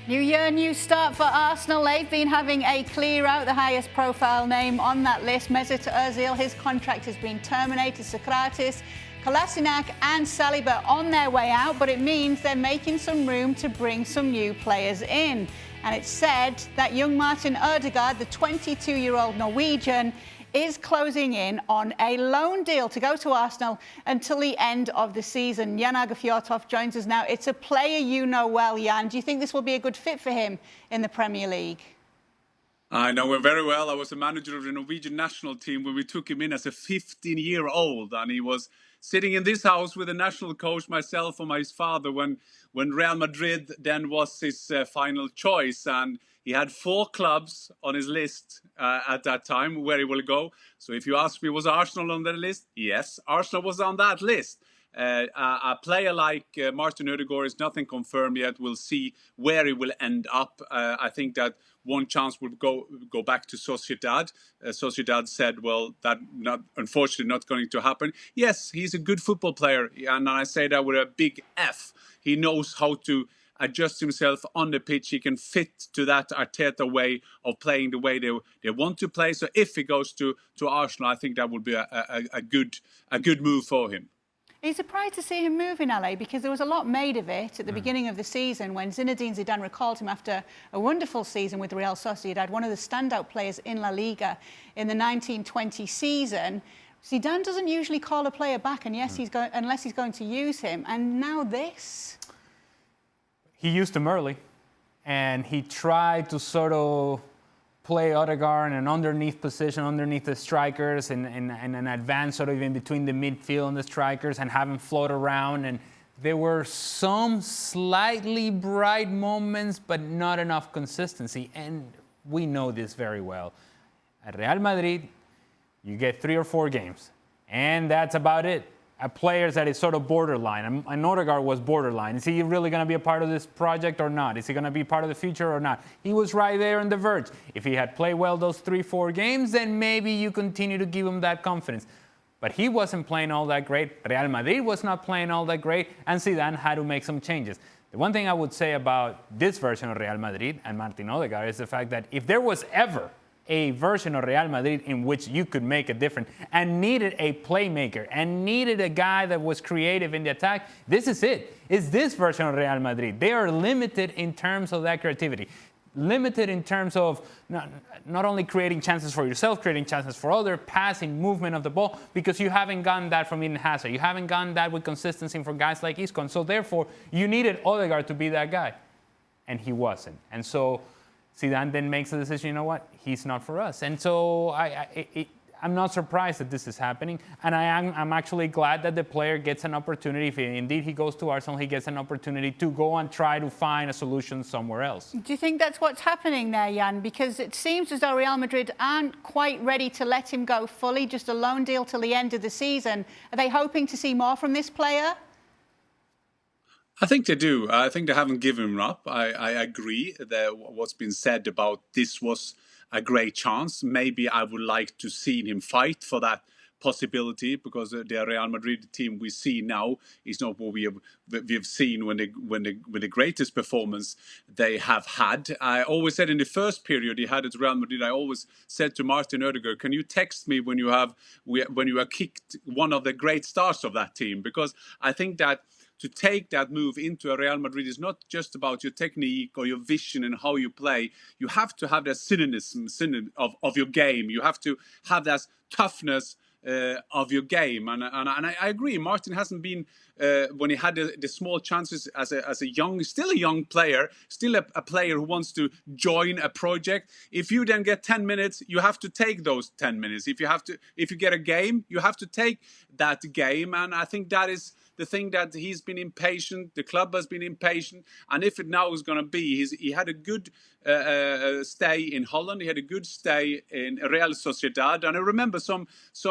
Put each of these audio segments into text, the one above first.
New year, new start for Arsenal. They've been having a clear out, the highest profile name on that list. Mesut Ozil, his contract has been terminated. Sokratis, Kolasinac and Saliba on their way out, but it means they're making some room to bring some new players in. And it's said that young Martin Odegaard, the 22-year-old Norwegian, is closing in on a loan deal to go to Arsenal until the end of the season. Aage Fjortoft joins us now. It's a player you know well, Jan. Do you think this will be a good fit for him in the Premier League? I know him very well. I was the manager of the Norwegian national team when we took him in as a 15-year-old, and he was sitting in this house with the national coach, myself and my father, when Real Madrid then was his final choice. And he had 4 clubs on his list at that time where he will go. So if you ask me, was Arsenal on that list? Yes, Arsenal was on that list. A player like Martin Odegaard is nothing confirmed yet. We'll see where he will end up. I think that one chance would go back to Sociedad. Sociedad said, well, that unfortunately not going to happen. Yes, he's a good football player, and I say that with a big F. He knows how to adjust himself on the pitch. He can fit to that Arteta way of playing the way they want to play. So if he goes to Arsenal, I think that would be a good move for him. Are you surprised to see him move in LA? Because there was a lot made of it at the beginning of the season when Zinedine Zidane recalled him after a wonderful season with Real Sociedad, one of the standout players in La Liga in the 1920 season. Zidane doesn't usually call a player back, and yes, unless he's going to use him. And now this. He used him early, and he tried to sort of play Odegaard in an underneath position, underneath the strikers, and an advance sort of in between the midfield and the strikers, and have him float around. And there were some slightly bright moments, but not enough consistency. And we know this very well. At Real Madrid, you get 3 or 4 games, and that's about it. At players that is sort of borderline, and Odegaard was borderline. Is he really going to be a part of this project or not? Is he going to be part of the future or not? He was right there on the verge. If he had played well those 3-4 games, then maybe you continue to give him that confidence. But he wasn't playing all that great. Real Madrid was not playing all that great, and Zidane had to make some changes. The one thing I would say about this version of Real Madrid and Martin Odegaard is the fact that if there was ever a version of Real Madrid in which you could make a difference and needed a playmaker and needed a guy that was creative in the attack, this is it. It's this version of Real Madrid. They are limited in terms of that creativity. Limited in terms of not only creating chances for yourself, creating chances for others, passing, movement of the ball, because you haven't gotten that from Eden Hazard. You haven't gotten that with consistency from guys like Isco. And so therefore, you needed Odegaard to be that guy. And he wasn't. And so Zidane then makes the decision, you know what, he's not for us. And so I'm not surprised that this is happening. And I'm actually glad that the player gets an opportunity. If indeed he goes to Arsenal, he gets an opportunity to go and try to find a solution somewhere else. Do you think that's what's happening there, Jan? Because it seems as though Real Madrid aren't quite ready to let him go fully, just a loan deal till the end of the season. Are they hoping to see more from this player? I think they do. I think they haven't given him up. I agree that what's been said about this was a great chance. Maybe I would like to see him fight for that possibility, because the Real Madrid team we see now is not what we've seen when the greatest performance they have had. I always said in the first period he had at Real Madrid, I always said to Martin Odegaard, can you text me when you are kicked one of the great stars of that team? Because I think that to take that move into a Real Madrid is not just about your technique or your vision and how you play. You have to have that synonym of your game. You have to have that toughness of your game. And I agree, Martin hasn't been, when he had the small chances as a young player, still a player who wants to join a project. If you then get 10 minutes, you have to take those 10 minutes. If you get a game, you have to take that game. And I think that is the thing, that he's been impatient, the club has been impatient, and if it now is going to be, he had a good stay in Holland, he had a good stay in Real Sociedad, and I remember some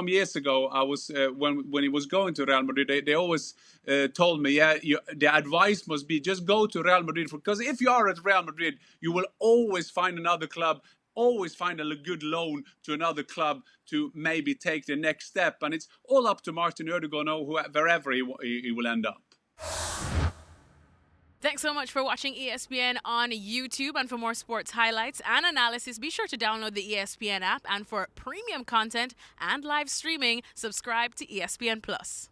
years ago, I was when he was going to Real Madrid, they always told me, the advice must be just go to Real Madrid, because if you are at Real Madrid, you will always find another club, always find a good loan to another club to maybe take the next step. And it's all up to Martin Odegaard now, wherever he will end up. Thanks so much for watching ESPN on YouTube. And for more sports highlights and analysis, be sure to download the ESPN app. And for premium content and live streaming, subscribe to ESPN Plus.